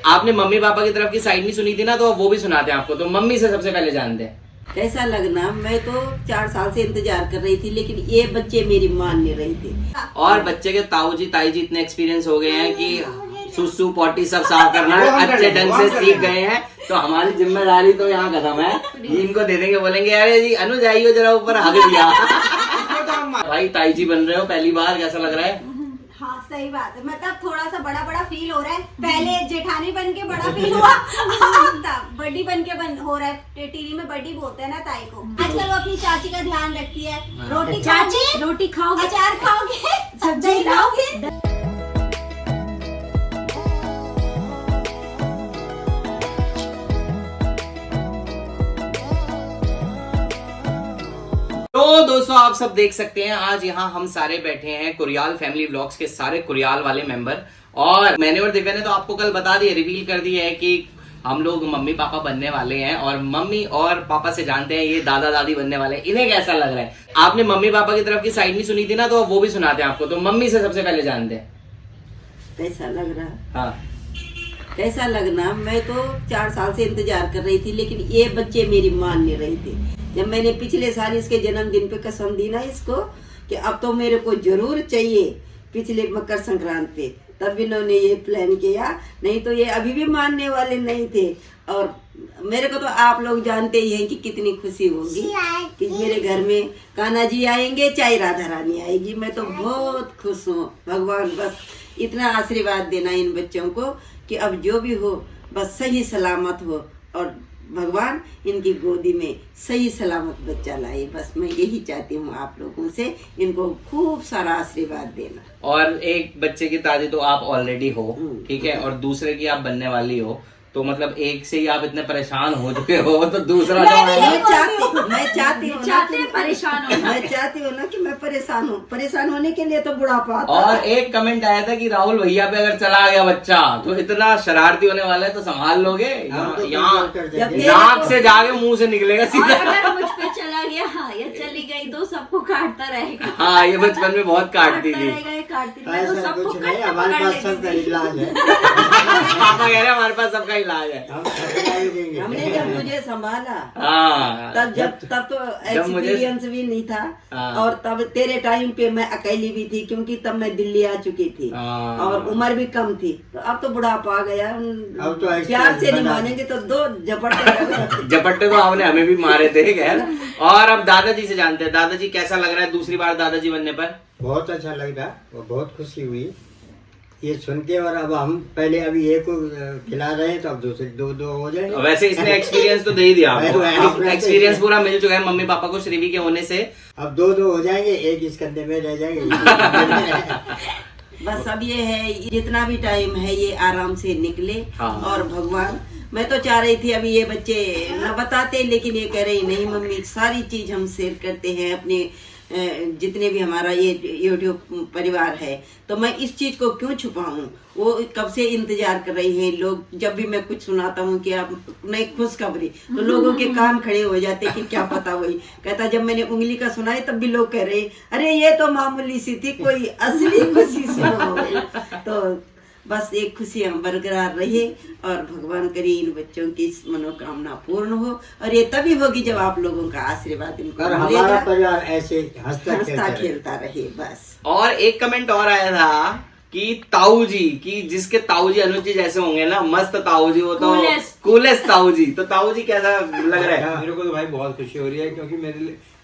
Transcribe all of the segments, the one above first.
आपने mummy papa की तरफ की साइड नहीं सुनी थी ना, तो वो भी सुनाते हैं आपको। तो मम्मी से सबसे पहले जानते हैं कैसा लगना। मैं तो 4 साल से इंतजार कर रही थी, लेकिन ये बच्चे मेरी मान नहीं रहे थे। और बच्चे के ताऊ जी ताई जी इतने एक्सपीरियंस हो गए हैं कि सुसु पॉटी सब साफ करना अच्छे ढंग से सीख गए हैं। तो हमारी जिम्मेदारी तो यहाँ खत्म है, इनको दे देंगे, बोलेंगे अरे जी अनुज आइयो जरा ऊपर हग दिया। भाई ताई जी बन रहे हो पहली बार, कैसा लग रहा है? हाँ सही बात है, मतलब थोड़ा सा बड़ा बड़ा फील हो रहा है। पहले जेठानी बन के बड़ा फील हुआ, बड़ी बन के हो रहा है। टीवी में बड़ी बोलते हैं ना ताई को। आजकल वो अपनी चाची का ध्यान रखती है। रोटी चाची रोटी खाओगे, अचार खाओगे, सब्जी लाओगे। तो दोस्तों आप सब देख सकते हैं आज यहाँ हम सारे बैठे हैं कुरियाल फैमिली व्लॉग्स के सारे कुरियाल वाले मेंबर। और मैंने और दिव्या ने तो आपको कल बता दिया, रिवील कर दिया है कि हम लोग मम्मी पापा बनने वाले हैं। और मम्मी और पापा से जानते हैं ये दादा दादी बनने वाले हैं, इन्हें कैसा लग रहा है? आपने मम्मी पापा की तरफ की साइड नहीं सुनी थी ना, तो वो भी सुनाते हैं आपको। तो मम्मी से सबसे पहले जानते हैं कैसा लग रहा। हाँ कैसा लगना। मैं तो 4 साल से इंतजार कर रही थी, लेकिन ये बच्चे मेरी मान नहीं रहे थे। जब मैंने पिछले साल इसके जन्मदिन पे कसम दी ना इसको कि अब तो मेरे को जरूर चाहिए, पिछले मकर संक्रांति पे, तब इन्होंने ये प्लान किया। नहीं तो ये अभी भी मानने वाले नहीं थे। और मेरे को तो आप लोग जानते ही हैं कि कितनी खुशी होगी कि मेरे घर में कान्हा जी आएंगे चाहे राधा रानी आएगी। मैं तो बहुत खुश हूँ। भगवान बस इतना आशीर्वाद देना इन बच्चों को कि अब जो भी हो बस सही सलामत हो, और भगवान इनकी गोदी में सही सलामत बच्चा लाए। बस मैं यही चाहती हूँ आप लोगों से, इनको खूब सारा आशीर्वाद देना। और एक बच्चे की दादी तो आप ऑलरेडी हो, ठीक है, और दूसरे की आप बनने वाली हो। तो मतलब एक से ही आप इतने परेशान हो चुके हो, तो दूसरा जो है मैं चाहती हूँ परेशान हो। मैं चाहती हूँ ना कि मैं परेशान हूँ। परेशान होने के लिए तो बुढ़ापा आता है। और एक कमेंट आया था कि राहुल भैया पे अगर चला गया बच्चा तो इतना शरारती होने वाला है, तो संभाल लोगे। यहाँ नाक से जाके मुंह से निकलेगा सीधा। अगर मुझ पे चला गया हाँ या चली गई तो सबको काटता रहेगा। हाँ ये बचपन में बहुत काटती थी। ऐसा कुछ नहीं, हमारे पास सबका इलाज है। पापा कह रहे हैं हमारे पास सबका इलाज है। हमने जब मुझे संभाला हाँ तब तो एक्सपीरियंस भी नहीं था। और तब तेरे टाइम पे मैं अकेली भी थी, क्योंकि तब मैं दिल्ली आ चुकी थी और उम्र भी कम थी। तो अब तो बुढ़ापा आ गया। अब तो प्यार से नहीं मानेंगे तो 2 झपट्टे तो आपने हमें भी मारे थे खैर। और अब दादाजी से जानते हैं, दादाजी कैसा लग रहा है दूसरी बार दादाजी बनने पर? बहुत अच्छा लग रहा, वो बहुत खुशी हुई ये सुन के। और अब हम पहले अभी एक को खिला रहे हैं, तो अब दूसरे 2 हो जाएंगे। वैसे इसने एक्सपीरियंस तो दे ही दिया आपको, एक्सपीरियंस पूरा मिल चुका है मम्मी पापा को श्रीवी के होने से। अब 2 हो जाएंगे, एक इस कंधे में रह जाएंगे। बस अब ये है, जितना भी टाइम है ये आराम से निकले। हाँ। और भगवान, मैं तो चाह रही थी अभी ये बच्चे न बताते, लेकिन ये कह रही नहीं मम्मी सारी चीज हम शेयर करते हैं अपने जितने भी हमारा ये YouTube परिवार है, तो मैं इस चीज को क्यों छुपाऊं। वो कब से इंतजार कर रही हैं लोग। जब भी मैं कुछ सुनाता हूँ कि आप नई खुशखबरी, तो लोगों के कान खड़े हो जाते कि क्या पता। वही कहता जब मैंने उंगली का सुनाई तब भी लोग कह रहे अरे ये तो मामूली सी थी, कोई असली खुशी सुनो। तो बस एक खुशी हम बरकरार रहे, और भगवान करे इन बच्चों की मनोकामना पूर्ण हो। और ये तभी होगी जब आप लोगों का आशीर्वाद इनको हमारा परिवार ऐसे हंसता खेलता रहे बस। और एक कमेंट और आया था कि ताऊ जी, कि जिसके ताऊ जी अनुज जी जैसे होंगे ना, मस्त ताऊ जी, वो तो कूलेस्ट ताऊ जी। तो ताऊ जी कैसा लग रहा है? मेरे को तो भाई बहुत खुशी हो रही है, क्योंकि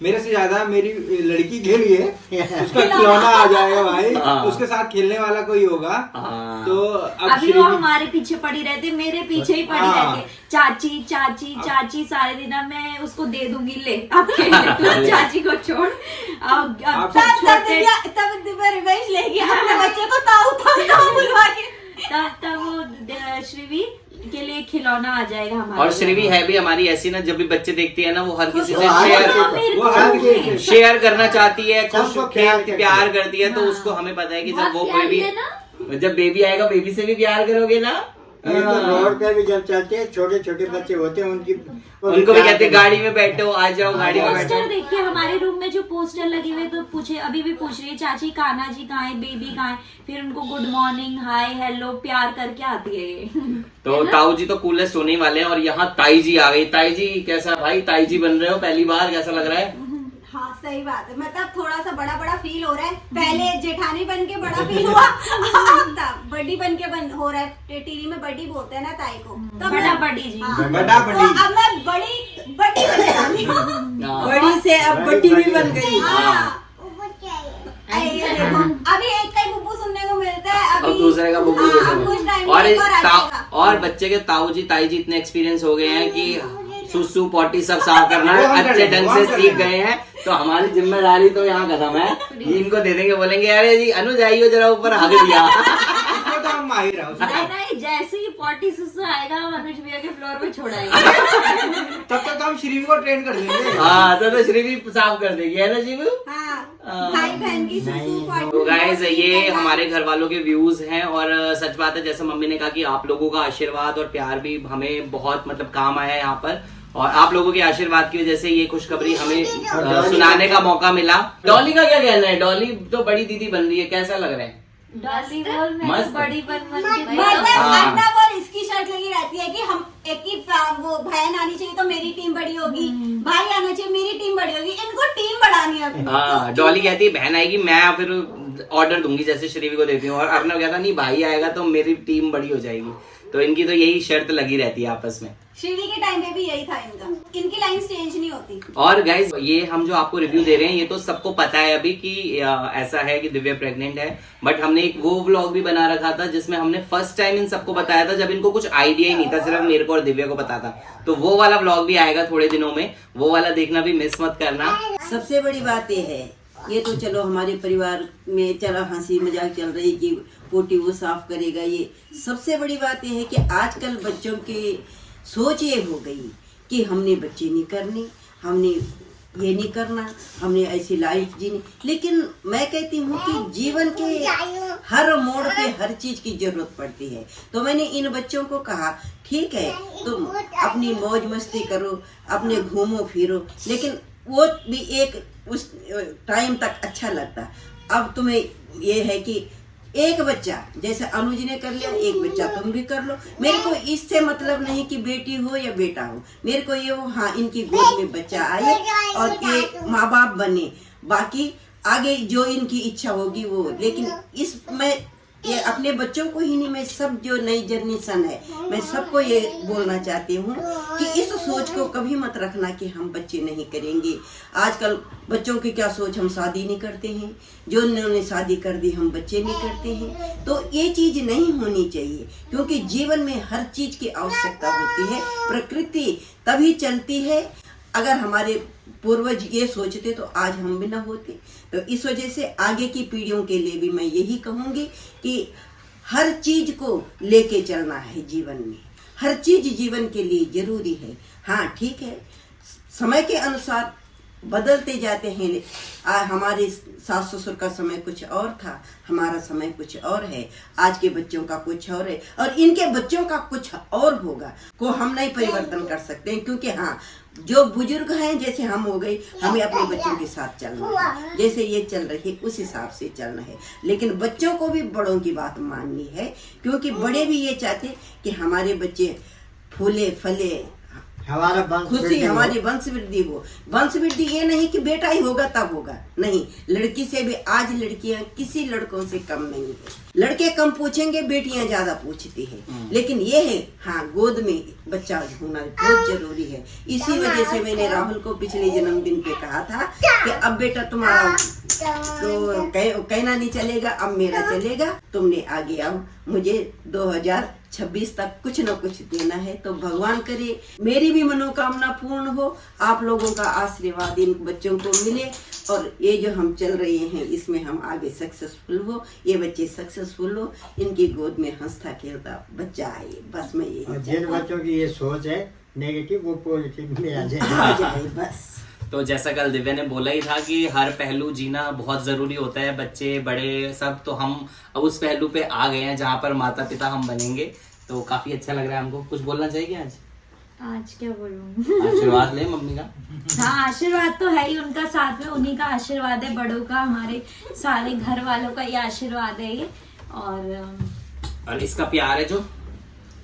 मेरे से ज्यादा मेरी लड़की के लिए उसका खिलौना आ जाएगा भाई। उसके साथ खेलने वाला कोई होगा। तो अभी वो हमारे पीछे पड़ी रहती, मेरे पीछे ही पड़ी रहती, चाची चाची चाची सारे दिन। अब मैं उसको दे दूंगी, ले अब तू चाची को छोड़। तब रिवेंज लेगी अपने बच्चे को ताऊ बुलवा के। तब वो श्रीवी के लिए खिलौना आ जाएगा हमारा। और श्रीवी है भी हमारी ऐसी ना, जब भी बच्चे देखती है ना, वो हर किसी से शेयर करना चाहती है, खुश प्यार करती है। तो उसको हमें पता है कि जब वो बेबी, जब बेबी आएगा बेबी से भी प्यार करोगे ना। ये तो रोड पे भी जब चलते हैं, छोटे छोटे बच्चे होते हैं उनको भी कहते हैं गाड़ी में बैठो, आ जाओ गाड़ी में बैठो। पोस्टर देखिए हमारे रूम में जो पोस्टर लगे हुए, तो पूछे अभी भी पूछ रही है चाची कान्हा जी कहाँ है, बेबी कहाँ है, फिर उनको गुड मॉर्निंग, हाय, हेलो प्यार करके आती है ये। तो ताऊ जी तो कूलर सोने वाले हैं और यहाँ ताई जी आ गई। ताई जी कैसा भाई, ताई जी बन रहे हो पहली बार, कैसा लग रहा है? हाँ सही बात है, मतलब थोड़ा सा बड़ा बड़ा फील हो रहा है। पहले जेठानी बन के बड़ा फील हुआ, अब बड़ी बन के हो रहा है। टीरी में बड़ी बोलते हैं ना ताई को, तो बड़ा बड़ी जी। हाँ, बड़ा तो बड़ी। अब मैं बड़ी बन जाती हूँ। बड़ी से अब बड़ी भी बन गई। हाँ। ये देखो, अभी एक का ही बुब्बू सुनने को मिलता है, अब अभी दूसरे का बुब्बू हाँ, देखो। अब कुछ टाइम और में एक और आ जाएगा। और बच्चे के ताऊ जी ताई जी इतने एक्सपीरियंस हो गए हैं कि सुसु पॉटी सब साफ करना वो हम कर अच्छे लेंगे, ढंग वो से हम कर सीख लेंगे। गए हैं। तो हमारी जिम्मेदारी तो यहाँ खत्म है, इनको दे देंगे, बोलेंगे अरे जी अनुज आइयो जरा ऊपर हग दिया। उसमें तो हम माहिर हैं, उसमें। नहीं नहीं, जैसे ही पॉटी सुसु आएगा हम अनुज भैया के फ्लोर पे छोड़ाएंगे। तब तक हम श्रीवी को ट्रेन कर देंगे। हाँ तो श्री भी साफ कर देगी, है ना जीवू? हाँ, भाई बहन की सुसु पॉटी। तो गाइस ये हमारे घर वालों के व्यूज हैं और सच बात है, जैसे मम्मी ने कहा कि आप लोगों का आशीर्वाद और प्यार भी हमें बहुत मतलब काम आया है यहाँ पर, और आप लोगों के आशीर्वाद की वजह से ये खुशखबरी हमें सुनाने का मौका मिला। डॉली का क्या कहना है? डॉली तो बड़ी दीदी बन रही है, कैसा लग रहा है? डॉली बोल, मैं मस्त। तो बड़ी बन के मतलब हाँ। अपना बोल इसकी शर्त लगी रहती है कि हम एक ही वो बहन आनी चाहिए तो मेरी टीम बड़ी होगी, भाई आना चाहिए मेरी टीम बड़ी होगी, इनको टीम बढ़ानी है अपनी। हाँ, डॉली कहती है बहन आएगी मैं फिर ऑर्डर दूंगी जैसे श्रीवी को देती हूँ, और अर्णव कहता नहीं भाई आएगा तो मेरी टीम बड़ी हो जाएगी। तो इनकी तो यही शर्त लगी रहती है आपस में। श्रीवी के टाइम पे भी यही था इनका, इनकी लाइन चेंज नहीं होती। और गाइज ये हम जो आपको रिव्यू दे रहे हैं ये तो सबको पता है अभी कि ऐसा है कि दिव्या प्रेग्नेंट है, बट हमने एक वो व्लॉग भी बना रखा था जिसमें हमने फर्स्ट टाइम इन सबको बताया था जब इनको कुछ आइडिया ही नहीं था, सिर्फ मेरे को और दिव्या को पता था। तो वो वाला व्लॉग भी आएगा थोड़े दिनों में, वो वाला देखना भी मिस मत करना। सबसे बड़ी बात ये है, ये तो चलो हमारे परिवार में चला हंसी मजाक चल रही कि पोटी वो साफ करेगा, ये सबसे बड़ी बात ये है कि आजकल बच्चों की सोच ये हो गई कि हमने बच्चे नहीं करने, हमने ये नहीं करना, हमने ऐसी लाइफ जीनी। लेकिन मैं कहती हूँ कि जीवन के हर मोड़ पे हर चीज की जरूरत पड़ती है। तो मैंने इन बच्चों को कहा ठीक है तुम अपनी मौज मस्ती करो, अपने घूमो फिरो, लेकिन वो भी एक उस टाइम तक अच्छा लगता। अब तुम्हें ये है कि एक बच्चा जैसे अनुज ने कर लिया, एक बच्चा तुम भी कर लो। मेरे को इससे मतलब नहीं कि बेटी हो या बेटा हो, मेरे को ये हो हाँ इनकी गोद में बच्चा आए और ये माँ बाप बने, बाकी आगे जो इनकी इच्छा होगी वो। लेकिन इसमें ये अपने बच्चों को ही नहीं, मैं सब जो नई जनरेशन है मैं सबको ये बोलना चाहती हूँ कि इस सोच को कभी मत रखना कि हम बच्चे नहीं करेंगे। आजकल बच्चों की क्या सोच, हम शादी नहीं करते हैं, जो उन्होंने शादी कर दी हम बच्चे नहीं करते हैं। तो ये चीज नहीं होनी चाहिए, क्योंकि जीवन में हर चीज की आवश्यकता होती है, प्रकृति तभी चलती है। अगर हमारे पूर्वज ये सोचते तो आज हम भी ना होते। तो इस वजह से आगे की पीढ़ियों के लिए भी मैं यही कहूँगी कि हर चीज को लेके चलना है जीवन में, हर चीज जीवन के लिए जरूरी है। हाँ ठीक है, समय के अनुसार बदलते जाते हैं। हमारे सास ससुर का समय कुछ और था, हमारा समय कुछ और है, आज के बच्चों का कुछ और है और इनके बच्चों का कुछ और होगा, को हम नहीं परिवर्तन कर सकते हैं। क्योंकि हाँ जो बुजुर्ग हैं जैसे हम हो गए, हमें अपने बच्चों के साथ चलना है, जैसे ये चल रही है उस हिसाब से चलना है। लेकिन बच्चों को भी बड़ों की बात माननी है, क्योंकि बड़े भी ये चाहते कि हमारे बच्चे फूले फले, हमारा वंश खुशी वृद्धि हो। हमारी वंश वृद्धि हो। वंश वृद्धि ये नहीं कि बेटा ही होगा तब होगा, नहीं, लड़की से भी आज लड़कियां किसी लड़कों से कम नहीं है। लड़के कम पूछेंगे, बेटियां ज्यादा पूछती है। लेकिन ये है हाँ गोद में बच्चा होना बहुत जरूरी है। इसी वजह से मैंने राहुल को पिछले जन्मदिन पे कहा था कि अब बेटा तुम्हारा तो कहना नहीं चलेगा, अब मेरा चलेगा, तुमने आगे आओ, मुझे 2026 तक कुछ न कुछ देना है। तो भगवान करे मेरी भी मनोकामना पूर्ण हो, आप लोगों का आशीर्वाद इन बच्चों को मिले और ये जो हम चल रहे हैं इसमें हम आगे सक्सेसफुल हो, ये बच्चे सक्सेसफुल हो, इनकी गोद में हंसता खेलता बच्चा आए, बस मैं यही और जिन बच्चों की ये सोच है नेगेटिव वो पॉजिटिव में आ जाए। बस तो जैसा कल दिव्या ने बोला ही था कि हर पहलू जीना बहुत जरूरी होता है, बच्चे बड़े सब। तो हम अब उस पहलू पे आ गए हैं जहाँ पर माता पिता हम बनेंगे। तो काफी अच्छा लग रहा है हमको। कुछ बोलना चाहिए आज? आज क्या बोलूं? आशीर्वाद ले मम्मी का। हाँ, आशीर्वाद तो है ही उनका, साथ में उन्हीं का आशीर्वाद है, बड़ों का, हमारे सारे घर वालों का ये आशीर्वाद है ये। और इसका प्यार है जो,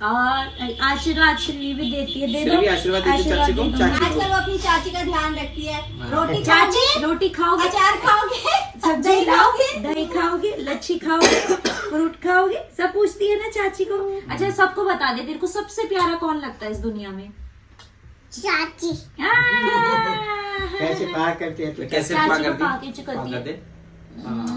और आशीर्वाद श्री भी देती है, दे श्री दो भी आशीर्वाद देती है चाची को। दे दो। चाची आजकल वो अपनी चाची का ध्यान रखती है। रोटी चाची खाओगे, रोटी खाओगे, अचार खाओगे, सब्जी दही खाओगे, खाओगे, दही खाओगे, लच्छी खाओगे, फ्रूट खाओगे, सब पूछती है ना चाची को। अच्छा सबको बता दे, तेरे को सबसे प्यारा कौन लगता है इस दुनिया में? चाची। कैसे पार करते हैं तो कैसे चाची पा को करती पाके करती है।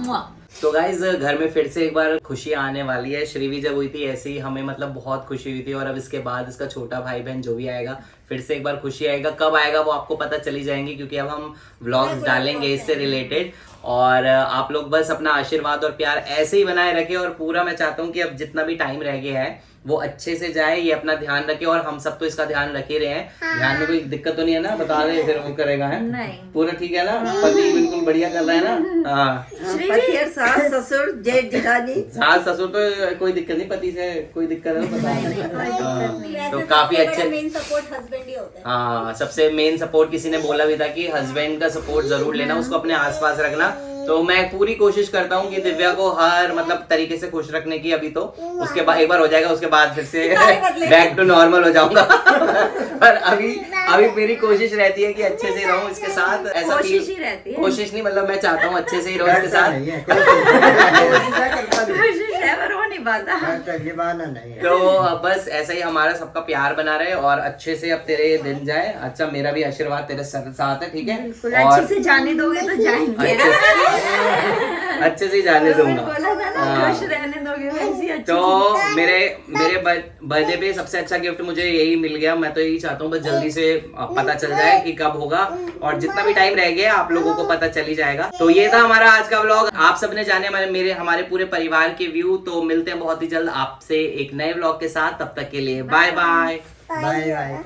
मुआ। तो गाइज घर में फिर से एक बार खुशियां आने वाली है। श्रीवी जब हुई थी ऐसे ही हमें मतलब बहुत खुशी हुई थी, और अब इसके बाद इसका छोटा भाई बहन जो भी आएगा फिर से एक बार खुशी आएगा। कब आएगा वो आपको पता चली जाएंगी, क्योंकि अब हम व्लॉग्स डालेंगे इससे रिलेटेड। और आप लोग बस अपना आशीर्वाद और प्यार ऐसे ही बनाए रखें, और पूरा मैं चाहता हूँ कि अब जितना भी टाइम रह गया है वो अच्छे से जाए, ये अपना ध्यान रखे, और हम सब तो इसका ध्यान रख ही रहे हैं। ध्यान में कोई दिक्कत तो नहीं है ना? बता रहे फिर वो करेगा है नहीं। पूरा ठीक है ना? पति बिल्कुल बढ़िया कर रहा है ना? हाँ, पति और सास ससुर जेठ जेठानी सास ससुर तो कोई दिक्कत नहीं, पति से कोई दिक्कत है बता वैसे तो काफी सबसे बड़ा अच्छे। मेन सपोर्ट हस्बैंड ही होता है। हाँ, सबसे मेन सपोर्ट किसी ने बोला भी था कि हस्बैंड का सपोर्ट जरूर लेना, उसको अपने आसपास रखना। तो मैं पूरी कोशिश करता हूँ कि दिव्या को हर मतलब तरीके से खुश रखने की। अभी तो उसके बाद एक बार हो जाएगा, उसके बाद फिर से बैक टू नॉर्मल हो जाऊंगा। पर अभी मेरी कोशिश रहती है कि अच्छे से रहूं इसके साथ। ऐसा कोशिश ही रहती है। कोशिश नहीं, मतलब मैं चाहता हूँ अच्छे से ही रहूं इसके करता साथ। नहीं है, करता कोशिश है पर हो नहीं पाता। निभाना नहीं है। तो बस ऐसा ही हमारा सबका प्यार बना रहे, और अच्छे से अब तेरे दिन जाए। अच्छा, मेरा भी आशीर्वाद तेरे साथ है, ठीक है? बिल्कुल, अच्छे से जाने दोगे तो जाएंगे ना। अच्छे से ही जाने दूंगा। बोला था ना, हाँ। खुश रहने दोगे वैसे ही अच्छे तो मेरे बर्थडे पे सबसे अच्छा गिफ्ट मुझे यही मिल गया। मैं तो यही चाहता हूँ बस जल्दी से पता चल जाए कि कब होगा, और जितना भी टाइम रह गया आप लोगों को पता चल ही जाएगा। तो ये था हमारा आज का व्लॉग। आप सबने जाने हमारे पूरे परिवार के व्यू। तो मिलते हैं बहुत ही जल्द आपसे एक नए व्लॉग के साथ। तब तक के लिए बाय बाय। Bye bye.